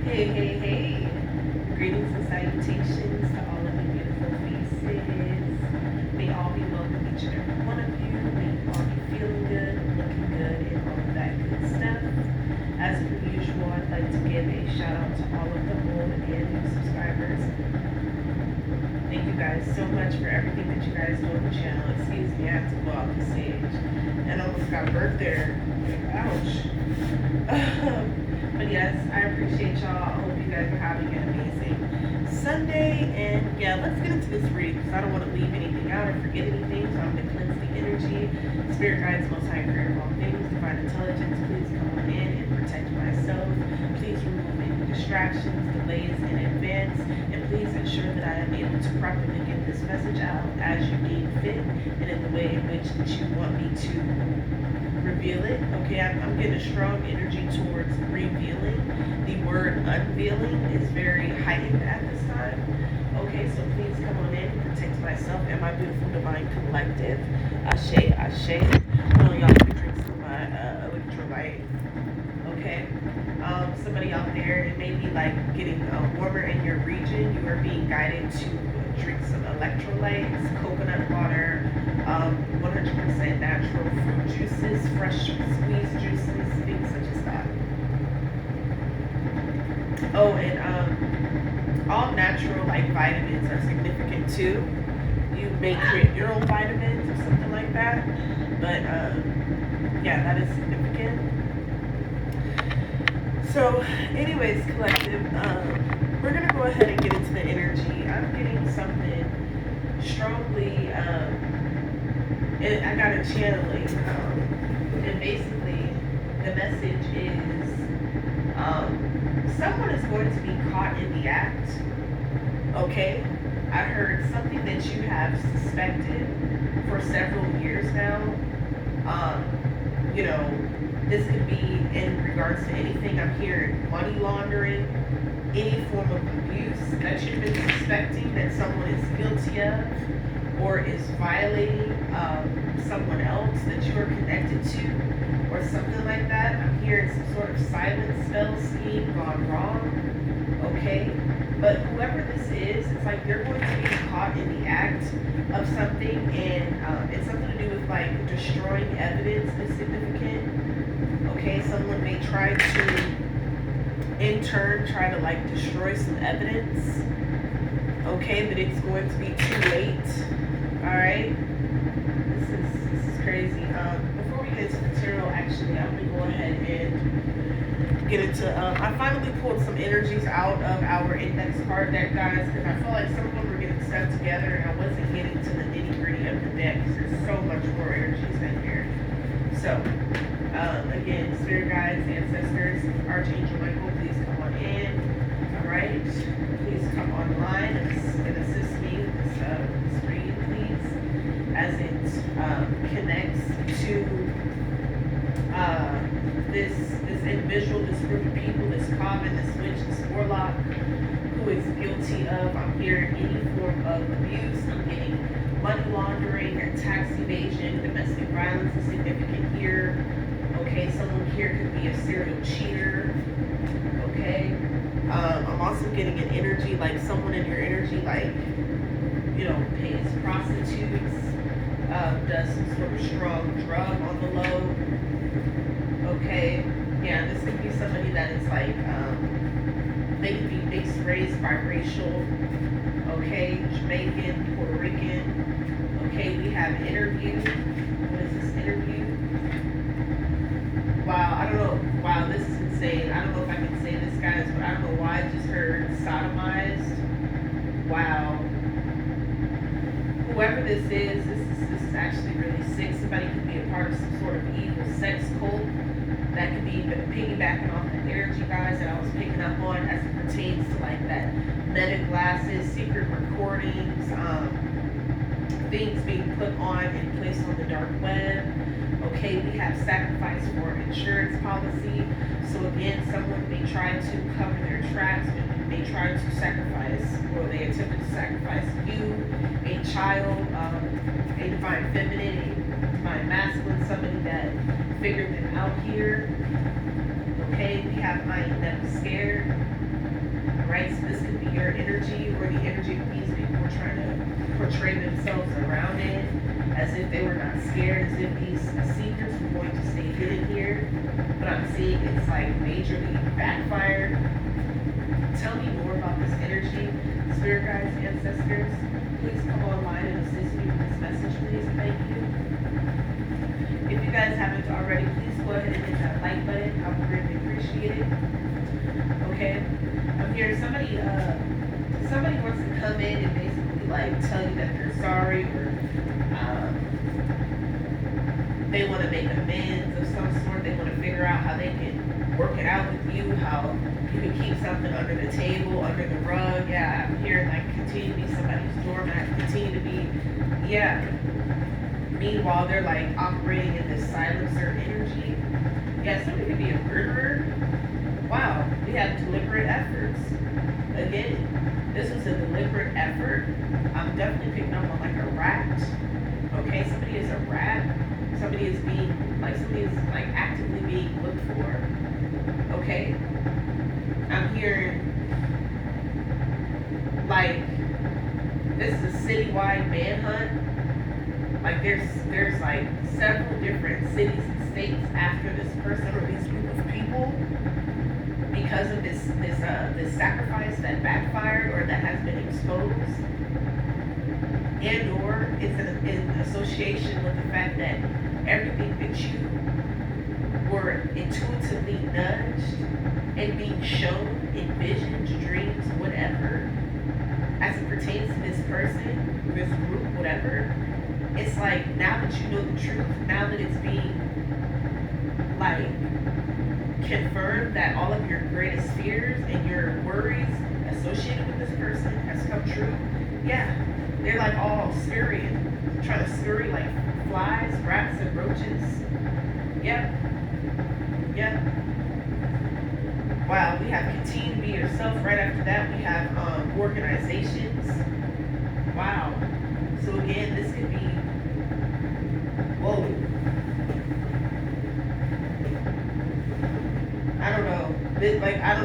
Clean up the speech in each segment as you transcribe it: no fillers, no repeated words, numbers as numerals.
Hey, hey, hey. Greetings and salutations to all of the beautiful faces. May all be well with each and every one of you. May you all be feeling good, looking good, and all of that good stuff. As per usual, I'd like to give a shout out to all of the old and new subscribers. Thank you guys so much for everything that you guys do on the channel. Excuse me, I have to go off the stage and almost got burnt there. Ouch. But yes, I appreciate y'all. I hope you guys are having an amazing Sunday. And yeah, let's get into this read because I don't want to leave anything out or forget anything. So I'm going to cleanse the energy. Spirit guides, most high creator of all things, divine intelligence, please come on in and protect myself. Please remove any distractions, delays in advance, and please ensure that I am able to properly get this message out as you deem fit and in the way in which that you want me to reveal it. Okay, I'm getting a strong energy towards revealing. The word unveiling is very heightened at this time. Okay, so please come on in and protect myself and my beautiful divine collective. Ashe, ashe. Oh, y'all can drink some of my electrolyte. Okay. Somebody out there, it may be like getting warmer in your region. You are being guided to drink some electrolytes, coconut water, 100% natural fruit juices, fresh squeezed juices, things such as that. Oh, and all natural like vitamins are significant too. You may create your own vitamins or something like that, but yeah, that is significant. So, anyways, collective, we're gonna go ahead and get into the energy. I'm getting something strongly, and I got a channeling, and basically the message is, someone is going to be caught in the act. Okay, I heard something that you have suspected for several years now. You know, this could be in regards to anything I'm hearing, money laundering, any form of abuse that you've been suspecting that someone is guilty of or is violating someone else that you are connected to or something like that. I'm hearing some sort of silent spell scheme gone wrong. Okay? But whoever this is, it's like they're going to be caught in the act of something, and it's something to do with like destroying evidence is significant. Okay, someone may try to, in turn, try to like destroy some evidence. Okay, but it's going to be too late. All right, this is crazy. Before we get into material, actually, I'm gonna go ahead and get into. I finally pulled some energies out of our index card deck, guys, because I felt like some of them were getting stuck together, and I wasn't getting to the nitty gritty of the deck. There's so much more energies in here. So. Again, spirit guides, ancestors, Archangel Michael, please come on in. All right, please come online and assist me with this read, please, as it connects to this individual, this group of people, this coven, this witch, this warlock, who is guilty of, I'm hearing, any form of abuse. I'm getting money laundering and tax evasion, domestic violence is significant here. Okay, someone here could be a serial cheater. Okay, I'm also getting an energy, like someone in your energy, like, you know, pays prostitutes, does some sort of strong drug on the low. Okay, yeah, this could be somebody that is like, they could be mixed race, biracial. Okay, Jamaican, Puerto Rican. Okay, we have interview. What is this interview? Wow, I don't know. Wow, this is insane. I don't know if I can say this, guys, but I don't know why I just heard sodomized. Wow. Whoever this is actually really sick. Somebody could be a part of some sort of evil sex cult. That could be piggybacking off the energy, guys, that I was picking up on as it pertains to like that meta glasses, secret recordings, things being put on and placed on the dark web. Okay, we have sacrifice for insurance policy. So again, someone may try to cover their tracks, may try to sacrifice, or they attempted to sacrifice you, a child, a divine feminine, a divine masculine, somebody that figured them out here. Okay, we have I am never scared. right? So this could be your energy or the energy of these people were trying to portray themselves around it as if they were not scared, as if these secrets were going to stay hidden here. But I'm seeing it's like majorly backfired. Tell me more about this energy. Spirit guides, ancestors, please come online and assist me with this message, please. Thank you. If you guys haven't already, please go ahead and hit that like button. I would greatly appreciate it. Okay? I'm hearing somebody wants to come in and basically like tell you that they're sorry, or they want to make amends of some sort. They want to figure out how they can work it out with you, how you can keep something under the table, under the rug. Yeah, I'm hearing like continue to be somebody's doormat, continue to be, yeah. Meanwhile, they're like operating in this silencer energy. Yeah, somebody could be a murderer. Wow, we have deliberate efforts. Again, this was a deliberate effort. I'm definitely picking up on like a rat. Okay, somebody is a rat. Somebody is actively being looked for. Okay? I'm hearing like this is a citywide manhunt. Like there's like several different cities and states after this person or this group of people because of this sacrifice that backfired or that has been exposed, and or it's in association with the fact that everything that you were intuitively nudged and being shown in visions, dreams, whatever, as it pertains to this person, this group, whatever. It's like now that you know the truth, now that it's being like confirmed that all of your greatest fears and your worries associated with this person has come true. Yeah, they're like all scurrying, trying to scurry like flies, rats, and roaches. Yep. Yep. Wow, we have continue to be yourself. Right after that, we have organizations. Wow. So again, this could be, whoa. I don't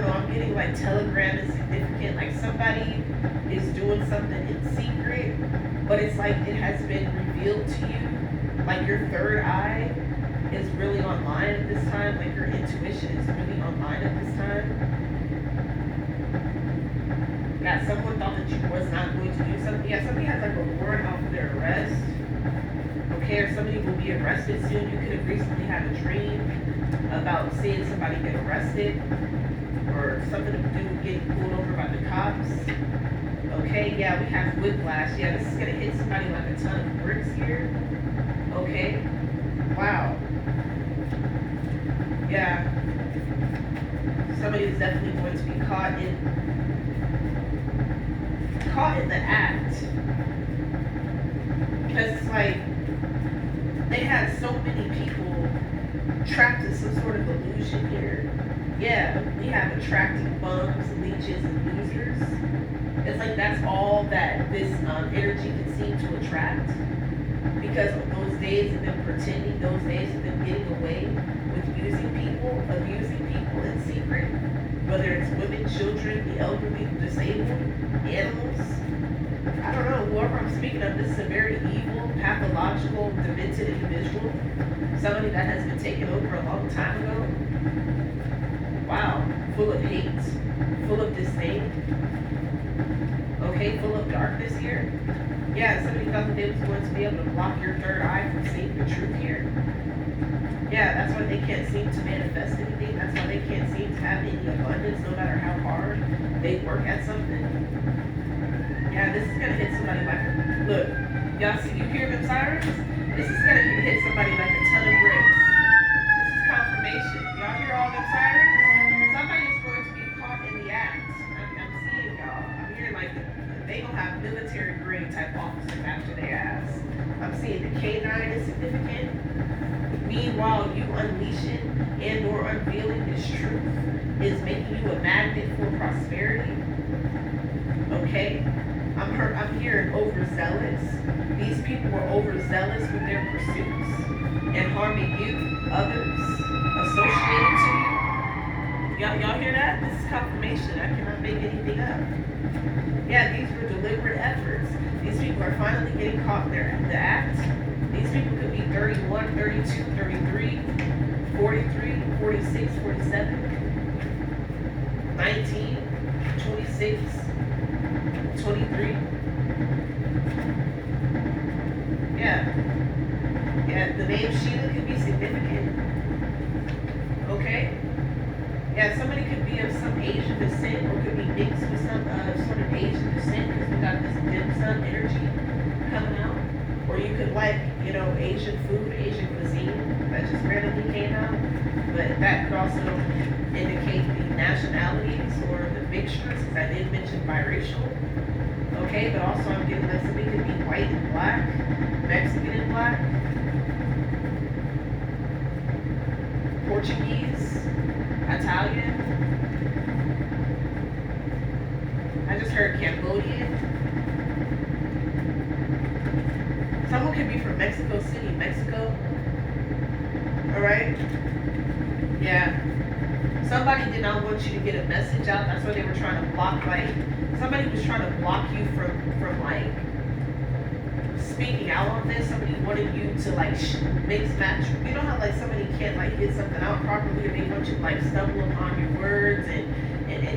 know. I'm getting like telegram is significant. Like somebody is doing something in secret, but it's like it has been revealed to you. Like your third eye is really online at this time. Like your intuition is really online at this time. Yeah, someone thought that you was not going to do something. Yeah, somebody has like a warrant out for their arrest. Okay, or somebody will be arrested soon. You could have recently had a dream about seeing somebody get arrested or something to do with getting pulled over by the cops. Okay, yeah, we have whiplash. Yeah, this is gonna hit somebody like a ton of bricks here. Okay, wow. Yeah, somebody is definitely going to be caught in the act, because it's like they had so many people trapped in some sort of illusion here. Yeah, we have attracting bums, leeches, and losers. It's like that's all that this energy can seem to attract, because of those days of them pretending, those days of them getting away with using people, abusing people in secret, whether it's women, children, the elderly, the disabled, animals. I don't know, whoever I'm speaking of, this is a very evil, pathological, demented individual. Somebody that has been taken over a long time ago. Wow, full of hate, full of disdain. Okay, full of darkness here. Yeah, somebody thought that they was going to be able to block your third eye from seeing the truth here. Yeah, that's why they can't seem to manifest anything. That's why they can't seem to have any abundance, no matter how hard they work at something. Yeah, this is gonna hit somebody like a, look, y'all see, you hear them sirens? This is gonna hit somebody like a ton of bricks. This is confirmation. Y'all hear all them sirens? Somebody is going to be caught in the act. I'm seeing y'all. I'm hearing like they don't have military grade type officers after their ass. I'm seeing the K9 is significant. Meanwhile, you unleashing and or unveiling this truth is making you a magnet for prosperity. Okay? I'm hearing overzealous. These people were overzealous with their pursuits and harming you, others, associated to you. Y'all hear that? This is confirmation. I cannot make anything up. people are finally getting caught in the act. These people could be 31, 32, 33, 43, 46, 47, 19, 26, 23. Yeah. Yeah, the name Sheila could be significant. Okay? Yeah, somebody could be of some Asian descent or could be mixed with some sort of Asian descent because we got this dim sum energy coming out. Or you could like, you know, Asian food, Asian cuisine that just randomly came out. But that could also indicate the nationalities or the mixtures because I did mention biracial. Okay, but also I'm getting that somebody could be white and black, Mexican and black, Portuguese, Italian. I just heard Cambodian. Someone could be from Mexico City, Mexico. Alright? Yeah. Somebody did not want you to get a message out. That's why they were trying to block, like, somebody was trying to block you from like, speaking out on this. Somebody wanted you to, like, mix match. You know how, like, somebody can't, like, get something out properly or they want you to, like, stumble upon your words and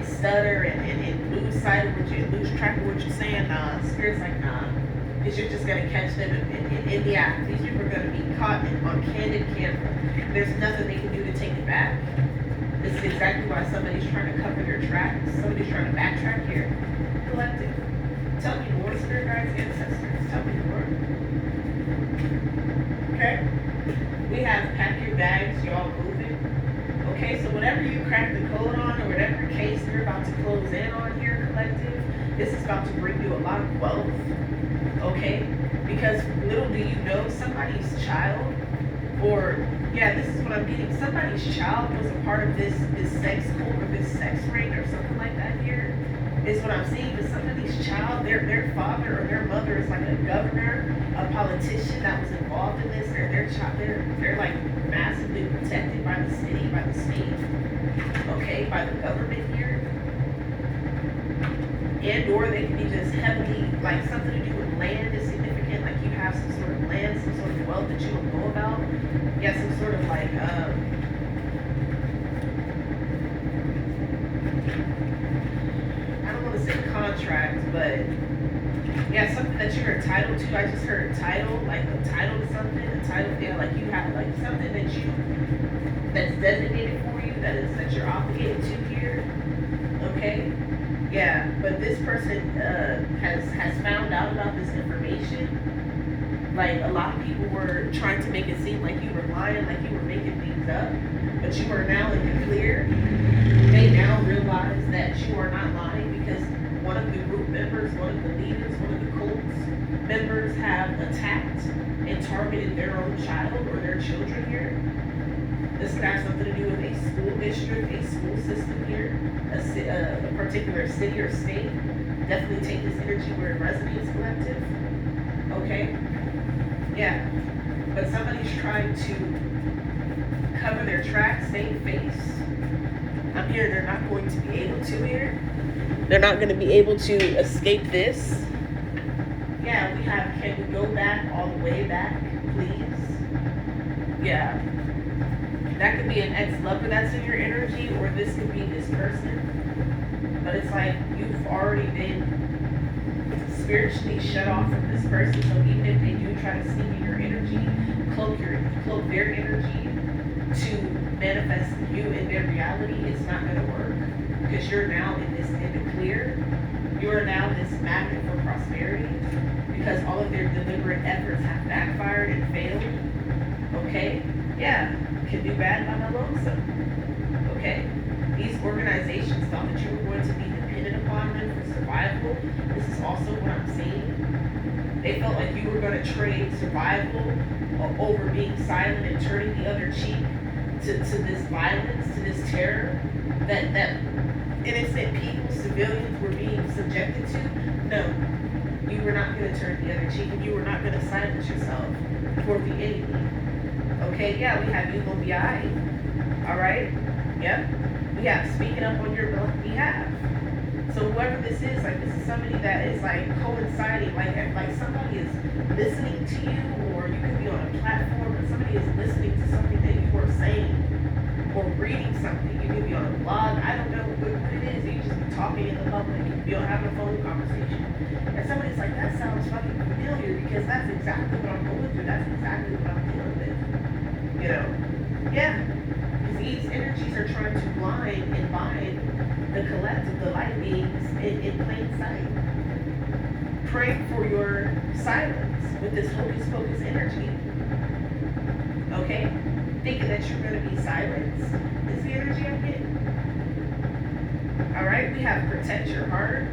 stutter and lose sight of what you, lose track of what you're saying. Nah, Spirit's like, nah. Because you're just going to catch them in the act. These people are going to be caught on candid camera. There's nothing they can do to take it back. This is exactly why somebody's trying to cover their tracks. Somebody's trying to backtrack here. Collective. Tell me more, Spirit guides, ancestors. Tell me more. Okay? We have pack your bags, y'all moving. Okay, so whatever you crack the code on or whatever case you're about to close in on here, collective, this is about to bring you a lot of wealth. Okay? Because little do you know, somebody's child, or yeah, this is what I'm getting. Somebody's child was a part of this sex cult or this sex ring or something like that here. Is what I'm seeing. But somebody's child, their father or their mother is like a governor, a politician that was involved in this. Their child, they're like massively protected by the city, by the state, okay, by the government here. And or they can be just heavily, like something to do with land is significant, like you have some sort of land, some sort of wealth that you don't know about. You have some sort of like, I don't want to say contract, but yeah, something that you're entitled to. I just heard a title, like a title to something, a title, yeah, like you have like something that's designated for you, that you're obligated to here, okay? Yeah, but this person has found out about this information. Like a lot of people were trying to make it seem like you were lying, like you were making things up, but you are now in the clear. They now realize that you are not lying because one of the group members, one of the leaders, one of the cult's members have attacked and targeted their own child or their children here. This could have something to do with a school district, a school system here, a particular city or state. Definitely take this energy where it resonates, collective. Okay? Yeah. But somebody's trying to cover their tracks, save face. I'm here, they're not going to be able to here. They're not going to be able to escape this. Yeah, we have, can we go back all the way back, please? Yeah. That could be an ex-lover that's in your energy, or this could be this person. But it's like you've already been spiritually shut off from this person. So even if they do try to sneak in your energy, cloak their energy to manifest you in their reality, it's not going to work. Because you're now in the clear. You are now this magnet for prosperity. Because all of their deliberate efforts have backfired and failed. Okay? Yeah. Can do bad by my lonesome. Okay? These organizations thought that you were going to be dependent upon them for survival. This is also what I'm seeing. They felt like you were going to trade survival over being silent and turning the other cheek to this violence, to this terror that innocent people, civilians were being subjected to. No. You were not going to turn the other cheek and you were not going to silence yourself for the enemy. Okay, yeah, we have you gonna be alright. Alright? Yep. We have speaking up on your behalf. So whoever this is somebody that is like coinciding, like somebody is listening to you, or you could be on a platform, but somebody is listening to something that you are saying, or reading something. You could be on a blog. I don't know what it is. You just be talking in the public. You could be having a phone conversation, and somebody's like, that sounds fucking familiar, because that's exactly what I'm going through. That's exactly what I'm dealing with. You know? Yeah. Because these energies are trying to blind and bind the collective, the light beings in plain sight. Pray for your silence with this hocus pocus energy. Okay? Thinking that you're going to be silenced is the energy I'm getting. Alright? We have protect your heart.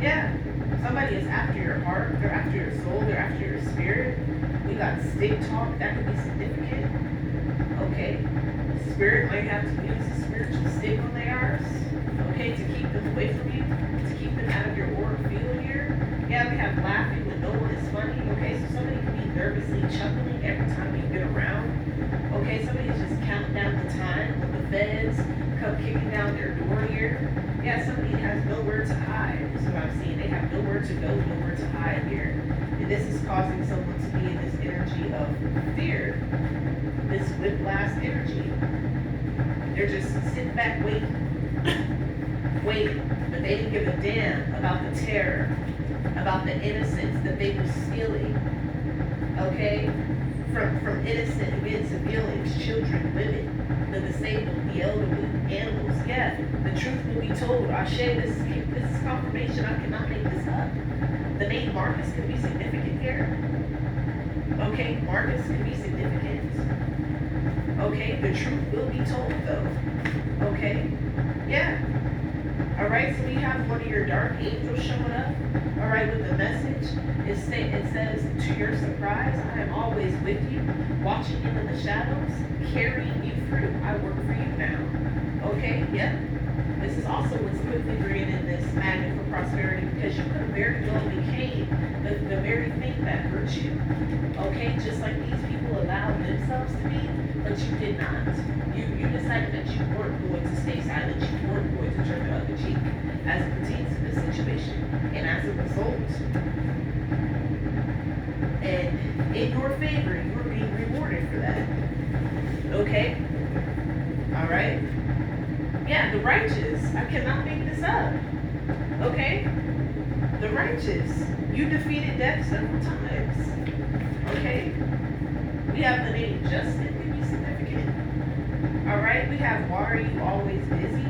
Yeah. Somebody is after your heart. They're after your soul. They're after your spirit. We got stick talk. That could be significant. Okay? Spirit might have to use a spiritual stick on theirs. Okay? To keep them away from you. To keep them out of your aura field here. Yeah, we have laughing when no one is funny. Okay? So somebody can be nervously chuckling every time you get around. Okay? Somebody is just counting down the time when the feds come kicking down their door here. Yeah, somebody has nowhere to hide, is what I'm seeing. They have nowhere to go, nowhere to hide here. And this is causing someone to be in this energy of fear, this whiplash energy. They're just sitting back waiting, waiting. But they didn't give a damn about the terror, about the innocence that they were stealing, okay? From innocent men, civilians, children, women, the disabled, the elderly, animals. Yeah, the truth will be told. Ashe, this is confirmation. I cannot make this up. The name Marcus could be significant here. Okay, Marcus could be significant. Okay, the truth will be told though. Okay, yeah. All right, so we have one of your dark angels showing up. All right, with the message, it says, to your surprise, I am always with you, watching you in the shadows, carrying you through. I work for you now. Okay, yep. This is also what's quickly bringing in this magnet for prosperity, because you could have very well became the very thing that hurt you. Okay, just like these people allowed themselves to be, but you did not. You decided that you weren't going to stay silent. You weren't going to turn the other cheek as it pertains to this situation. And as a result, and in your favor, you are being rewarded for that. Okay? All right? Yeah, the righteous. I cannot make this up. Okay? The righteous. You defeated death several times. Okay? We have the name Justin. Could be significant. All right? We have why are you always busy?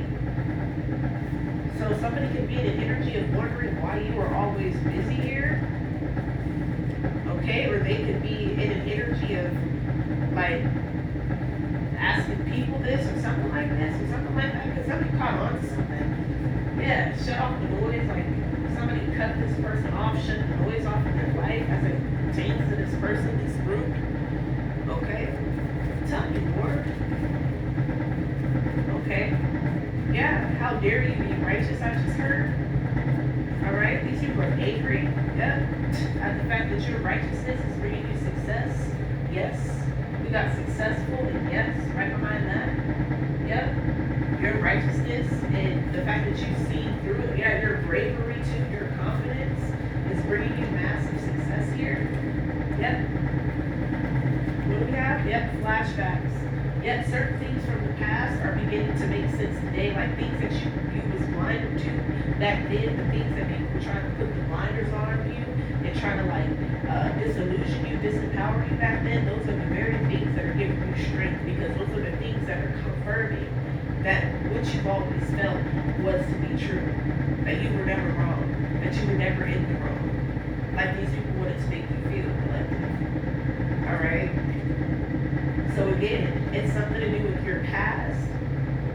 So somebody can be in an energy of wondering why you are always busy here. Okay? Or they could be in an energy of like asking people this or something like this or something like that, because somebody caught on to something. Yeah, shut off the noise, like somebody cut this person off, shut the noise off in their life as it pertains to this person, this group. Okay, tell me more. Okay, yeah, how dare you be righteous, I just heard. Alright, these people are angry, yeah, at the fact that your righteousness is bringing you success, yes. We got successful, and yes, right behind that. Yep. Your righteousness and the fact that you've seen through it. Yeah, your bravery too, your confidence is bringing you massive success here. Yep. What do we have? Yep, flashbacks. Yep, certain things from the past are beginning to make sense today, like things that you was blinded to back then, the things that people were trying to put the blinders on you and trying to like disillusion you, disempower you back then. Those are the very things that are giving you strength, because those are the things that are confirming that what you've always felt was to be true, that you were never wrong, that you were never in the wrong, like these people wanted to make you feel collective. All right. So again, it's something to do with your past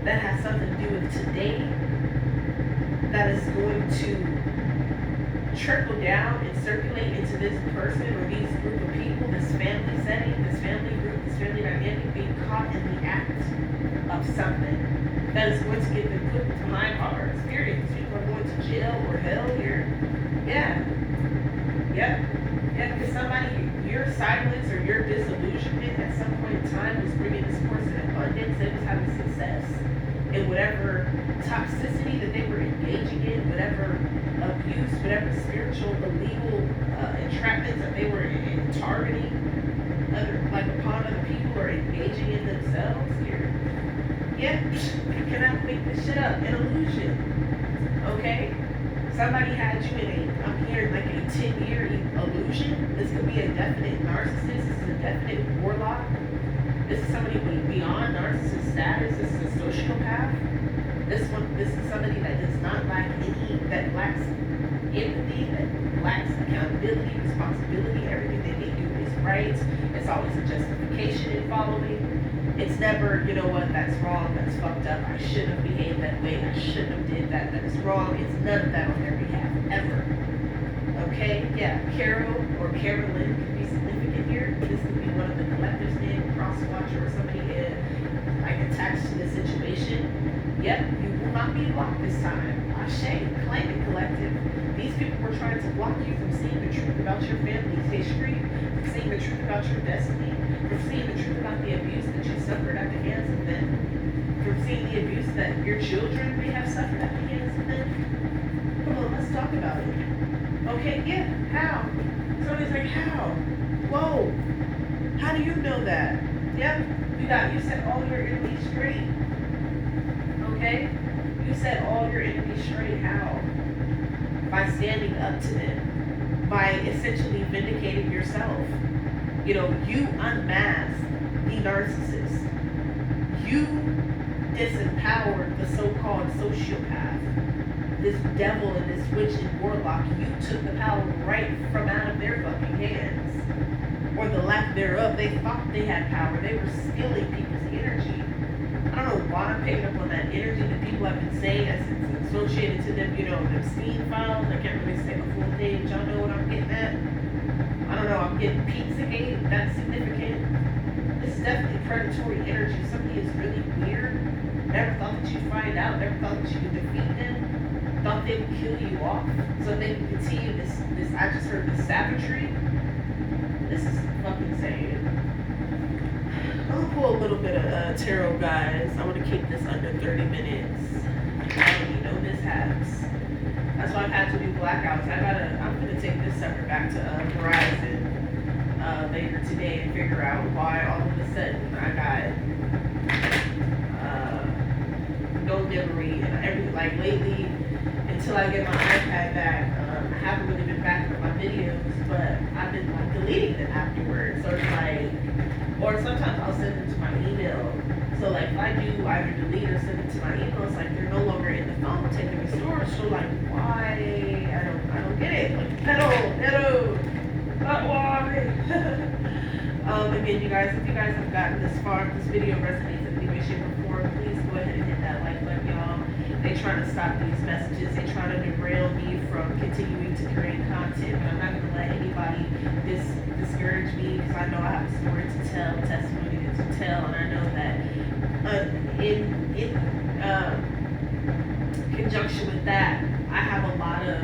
that has something to do with today, that is going to trickle down and circulate into this person or these group of people, this family setting, this family group, this family dynamic, being caught in the act of something that is going to get them put behind bars. Period. These people are going to jail or hell here. Yeah. Yep. Yeah, because somebody, your silence or your disillusionment at some point in time was bringing this person abundance. They was having success in whatever toxicity that they were engaged whatever abuse, whatever spiritual, illegal entrapments that they were targeting upon other people or engaging in themselves here. Yeah, you cannot make this shit up. An illusion. Okay? Somebody had you in I'm hearing like a 10-year illusion. This could be a definite narcissist. This is a definite warlock. This is somebody beyond narcissist status. This is a sociopath. This is somebody that does not lack that lacks empathy, that lacks accountability, responsibility. Everything that they do is right. It's always a justification in following. It's never, you know what, that's wrong, that's fucked up, I shouldn't have behaved that way, I shouldn't have did that, that's wrong. It's none of that on their behalf, ever. Okay? Yeah, Carol or Carolyn could be significant here. This could be one of the collectives name, cross-watcher, or somebody like attached to this situation. Yep, you will not be blocked this time. Ashe, claim it, collective. These people were trying to block you from seeing the truth about your family's history, from seeing the truth about your destiny, from seeing the truth about the abuse that you suffered at the hands of them, from seeing the abuse that your children may have suffered at the hands of them. Come on, let's talk about it. Okay, yeah, how? Somebody's like, how? Whoa, how do you know that? Yep, you set all your enemies straight. Okay? You set all your enemies straight. How? By standing up to them. By essentially vindicating yourself. You know, you unmasked the narcissist. You disempowered the so-called sociopath. This devil and this witch and warlock. You took the power right from out of their fucking hands. Or the lack thereof. They thought they had power. They were stealing people's energy. I don't know why I'm picking up on that energy that people have been saying as it's associated to them, you know, them Steam files. I can't really say the full thing. Y'all know what I'm getting at? I don't know, I'm getting Pizzagate. That's significant. This is definitely predatory energy. Somebody is really weird. Never thought that you'd find out. Never thought that you could defeat them. Thought they would kill you off. So they can continue this I just heard this savagery. This is fucking insane. I'm gonna pull a little bit of tarot, guys. I want to keep this under 30 minutes. No mishaps. That's why I've had to do blackouts. I'm gonna take this sucker back to Verizon later today and figure out why all of a sudden I got no memory and everything. Like lately, until I get my iPad back, I haven't really been backing up my videos, but I've been like deleting them afterwards. So it's like, or sometimes I'll send them to my email. So like if I do either delete or send it to my email, it's like they're no longer in the phone taking the storage. So like why? I don't get it. Like pedal, not why. Again, you guys, if you guys have gotten this far, if this video resonates in any way, shape, or form, please go ahead and hit that like button, y'all. They trying to stop these messages. They trying to derail me from continuing to create content, but I'm not going to let anybody discourage me because I know I have a story to tell, testimony to tell, and I know that in conjunction with that, I have a lot of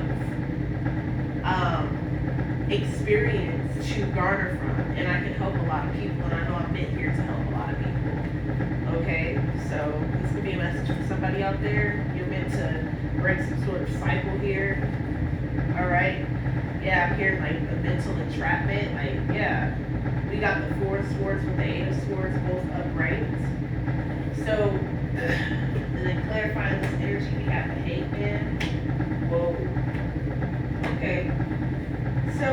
experience to garner from, and I can help a lot of people, and I know I'm meant here to help a lot of people. Okay, so this could be a message for somebody out there. You're meant to break some sort of cycle here. All right. Yeah, I'm hearing like a mental entrapment. Like, yeah, we got the 4 of Swords with the 8 of Swords both upright. So, and then clarifying this energy, we have the Hangman. Whoa. Okay. So,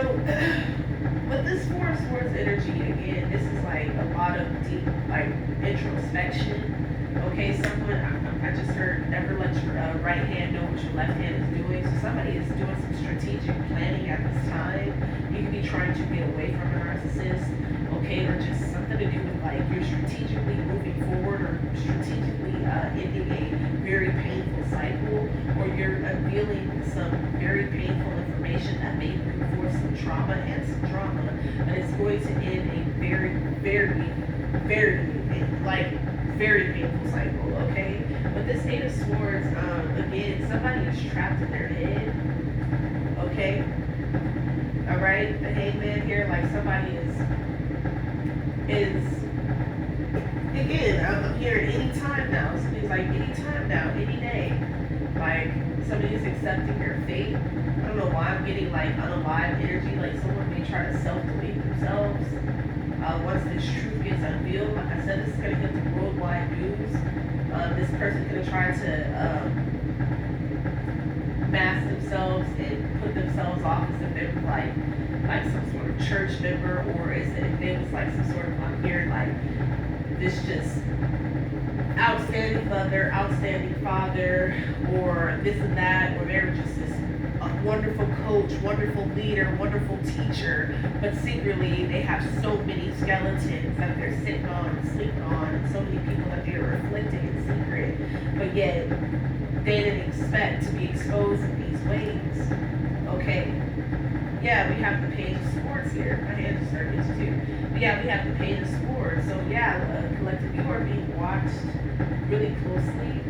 with this 4 of Swords energy, again, this is like a lot of deep, like, introspection. Okay, someone, I just heard, never let your right hand know what your left hand is doing. So somebody is doing some strategic planning at this time. You could be trying to get away from a narcissist, okay, or just something to do with like you're strategically moving forward or strategically ending a very painful cycle, or you're unveiling some very painful information that may bring forth some trauma and some drama, but it's going to end a very, very, very, like, very painful cycle, okay? But this 8 of Swords, again, somebody is trapped in their head, okay? All right, the Hangman here, like somebody is again, I'm hearing any time now. Somebody's like any time now, any day. like somebody's accepting their fate. I don't know why I'm getting like unalive energy, like someone may try to self-delete themselves. Once this truth gets unveiled, like I said, this is going to get the worldwide news. This person's going to try to mask themselves and put themselves off as if they were like some sort of church member, or as if they was like some sort of, I'm hearing like this just outstanding mother, outstanding father, or this and that, or they're just this wonderful coach, wonderful leader, wonderful teacher, but secretly they have so many skeletons that they're sitting on and sleeping on, and so many people that they're afflicting in secret, but yet they didn't expect to be exposed in these ways. Okay. Yeah, we have the Page of Swords here. My hand just started too. But yeah, we have the Page of Swords. So yeah, collective, you are being watched really closely.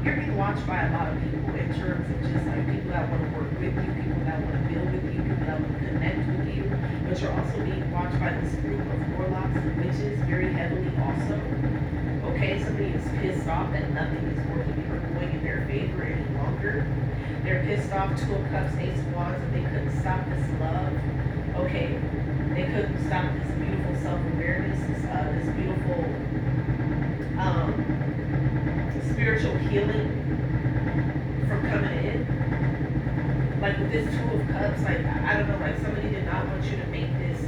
You're being watched by a lot of people in terms of just like people that want to work with you, people that want to build with you, people that want to connect with you. But you're also being watched by this group of warlocks and witches very heavily also. Okay, somebody is pissed off that nothing is working or going in their favor any longer. They're pissed off, Two of Cups, Ace of Wands, that they couldn't stop this love. Okay, they couldn't stop this beautiful self-awareness, this beautiful spiritual healing from coming in. Like with this Two of Cups, like I don't know, like somebody did not want you to make this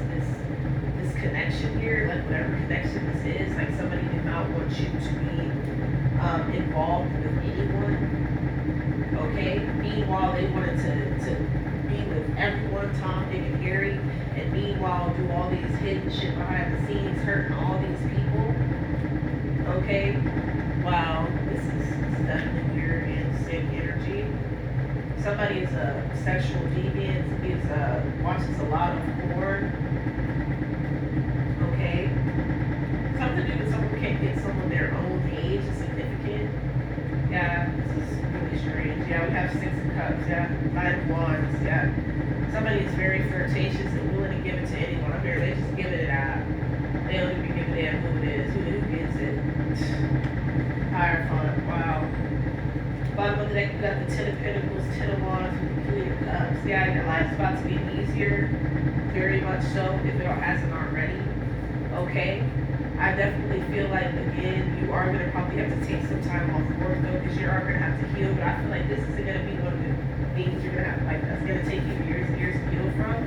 connection here, like whatever connection this is, like somebody did not want you to be involved with anyone. Okay, meanwhile they wanted to be with everyone, Tom, Dick, and Harry, and meanwhile do all these hidden shit behind the scenes, hurting all these people. Okay, wow, this is definitely weird and sick energy. Somebody is a sexual deviant, somebody watches a lot of porn. Okay, something to do with someone who can't get someone their own age is significant. Yeah, this is really strange. Yeah, we have Six of Cups. Yeah, Nine of Wands. Yeah, somebody is very flirtatious and willing to give it to anyone. I'm here. They just give it out. They don't even give a damn who it is, who gets it. Hierophant. Wow. Bottom of the deck, we got the Ten of Pentacles, Ten of Wands, and the Queen of Cups. Yeah, your life's about to get easier. Very much so, if it hasn't already. Okay. I definitely feel like, again, you are going to probably have to take some time off work, though, because you are going to have to heal. But I feel like this isn't going to be one of the things you're going to have, like, that's going to take you years and years to heal from.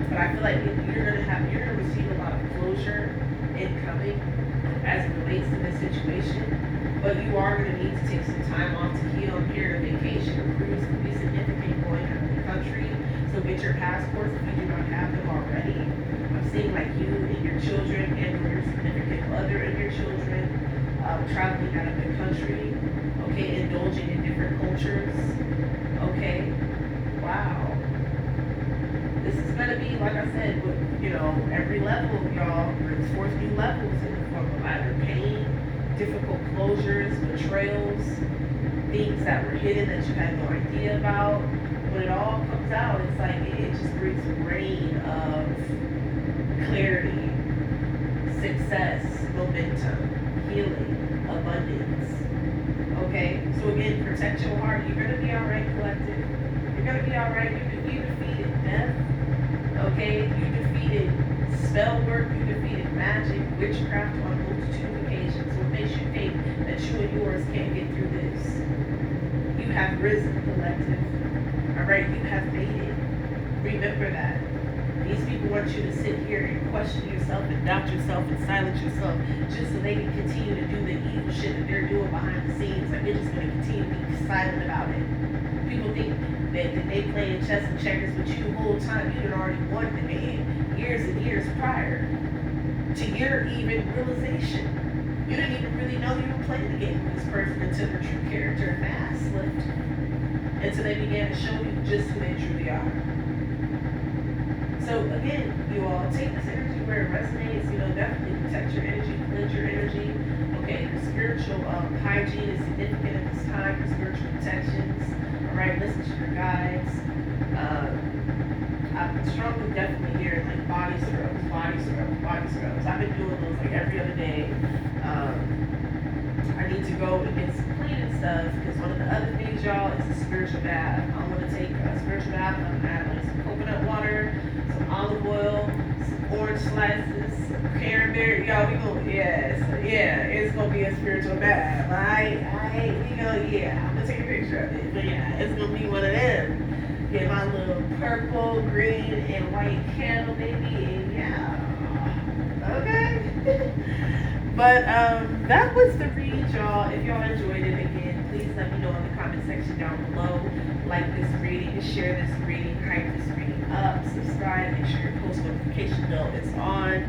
But I feel like you're going to receive a lot of closure incoming as it relates to this situation. But you are going to need to take some time off to heal. Here, a vacation, a cruise could be significant going out of the country. So get your passports if you do not have them already. I'm seeing like you and your children and your significant other and your children traveling out of the country, okay, indulging in different cultures, okay, wow. This is going to be, like I said, with, every level of y'all, brings forth new levels in the form of either pain, difficult closures, betrayals, things that were hidden that you had no idea about. When it all comes out, it's like it just brings a rain of clarity, success, momentum, healing, abundance. Okay? So again, protect your heart. You're going to be alright, collective. You're going to be alright. You defeated death. Okay? You defeated spell work. You defeated magic, witchcraft on a multitude of occasions. So it makes you think that you and yours can't get through this. You have risen, collective. Alright? You have made it. Remember that. These people want you to sit here and question yourself and doubt yourself and silence yourself just so they can continue to do the evil shit that they're doing behind the scenes. Like, you're just going to continue to be silent about it. People think that they playing chess and checkers with you the whole time. You had already won the game years and years prior to your even realization. You didn't even really know you were playing the game with this person until their true character and mask slipped. Until they began to show you just who they truly are. So again, you all take this energy where it resonates, definitely protect your energy, cleanse your energy. Okay, your spiritual hygiene is significant at this time, your spiritual protections. Alright, listen to your guides. I'm strongly definitely hearing like body scrubs, body scrubs, body scrubs. I've been doing those like every other day. I need to go and get some cleaning stuff because one of the other things read, y'all, is a spiritual bath. I want to take a spiritual bath. I'm gonna add like some coconut water, some olive oil, some orange slices, some cranberry. Y'all, we gonna it's gonna be a spiritual bath. I'm gonna take a picture of it. But yeah, it's gonna be one of them. Get my little purple, green, and white candle, baby, and yeah. Okay. But that was the read, y'all. If y'all enjoyed it, again, please let me know in the comment section down below. Like this reading, share this reading, hype this reading up, subscribe, make sure your post notification bell is on.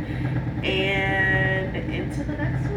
And until the next one.